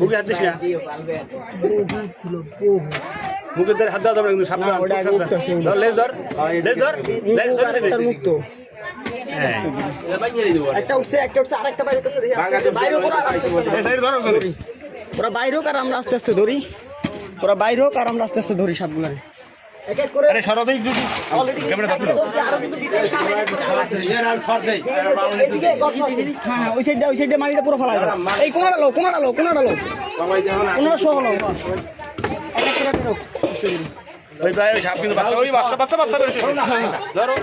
মুখে হাত দিস না, মুখে ধরে হাত দেওয়া যাবে না কিন্তু সাবধান, ধর লেজ ধর, লেজ ধর, মুক্ত একটা উঠছে আরেকটা বাইরে ওরা বাইরে হোক আর আমরা আস্তে আস্তে ধরি, ওরা বাইরে হোক আর আমরা আস্তে আস্তে ধরি সবগুলো। আরে সরবেই দুটো ক্যামেরা ধরতে দাও। হ্যাঁ ওই সাইডে মাটিটা পুরো ফেলা যাবে। এই কোনাটা লো কোনাটা সহ লো। ওই ভাই ওই সাপ কিন্তু বাচ্চা ধরো।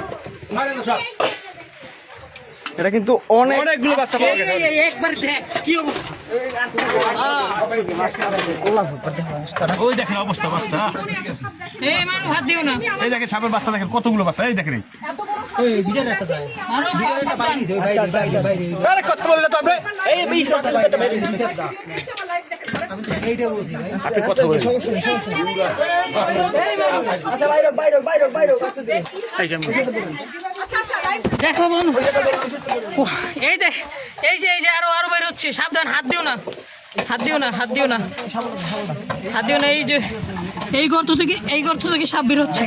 এটা কিন্তু অনেকগুলো বাচ্চা পাওয়া গেছে। একবার দেখ কি অবস্থা, ওই দেখেন অবস্থা বাচ্চা, এই মারো হাত দিও না, এই দেখেন সাপের বাচ্চা দেখেন কতগুলো বাচ্চা, এই দেখেন আরে কথা বললে তো আপনি আপনি কথা বলেন। দেখো বোন, এই দেখ, এই যে আরো বের হচ্ছে, সাবধান, হাত দিও না, এই যে এই গর্ত থেকে সাপ বের হচ্ছে।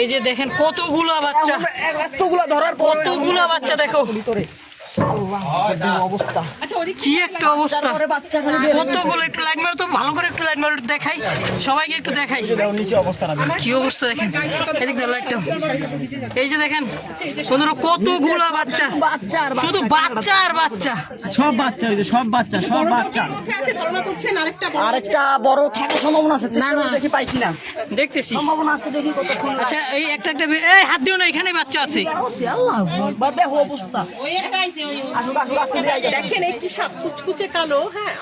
এই যে দেখেন কতগুলো বাচ্চা, কতগুলো বাচ্চা দেখো ভিতরে, অবস্থা কি একটা অবস্থা, কতগুলো, একটু লাইট মারো তো, ভালো করে একটু লাইট মারো, দেখাই সবাইকে, একটু দেখাই নিচে অবস্থাটা কি অবস্থা দেখেন, এদিক দিয়ে লাইটটা, এই যে দেখেন বন্ধুরা কতগুলো বাচ্চা, শুধু বাচ্চা আর বাচ্চা, সব বাচ্চা আরেকটা বড় থাকার সম্ভাবনা আছে, না দেখি পাই কিনা, দেখতেছি সম্ভাবনা আছে, দেখি কতক্ষণ। আচ্ছা এই একটা এই হাত দিও না, এখানে বাচ্চা আছে, আল্লাহ দেখো অবস্থা, দেখেন একটি সাপ কুচকুচে কালো। হ্যাঁ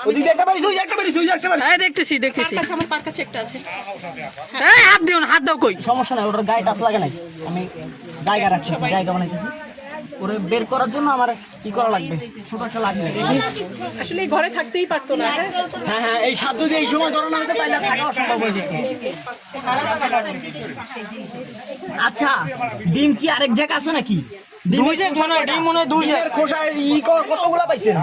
দেখতেছি আমার পার কাছে একটা আছে। এই হাত দিও না, হাত দাও কই, সমস্যা নাই, ওটার গায়ে টাচ লাগে নাই, আমি জায়গা রাখতেছি, জায়গা বানাইতেছি, ওরে বের করার জন্য আমার কি করা লাগবে, ছোট একটা লাগবে। আসলে এই ঘরে থাকতেই পারতো না। হ্যাঁ এই সাপ যদি এই সময় ধরো না হতো তাহলে থাকা অসম্ভব হয়ে যেত। আচ্ছা ডিম কি আরেক জায়গা আছে নাকি? ডিম মনে হয় 2 খোসা কতগুলা পাইছেন?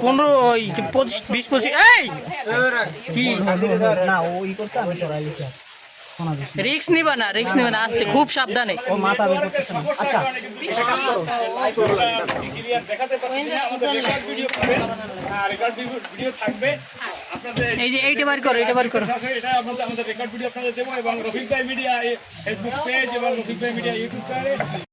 15 ওই 20 25 এই কি না ওই করছে, আমি সরাই দিছি। রিস্ক নিবা না, আসতে খুব সাবধানে। ও মাথা বের করতেছে না। আচ্ছা ক্লিয়ার দেখাতে পাচ্ছি না, আমাদের রেকর্ড ভিডিও পাবেন, রেকর্ড ভিডিও থাকবে আপনাদের, এই যে এইটা বার করো, এটা আমাদের রেকর্ড ভিডিও আপনাদের দেবো, এবং রফিক ভাই মিডিয়া ফেসবুক পেজ এবং রফিক ভাই মিডিয়া ইউটিউব চ্যানেলে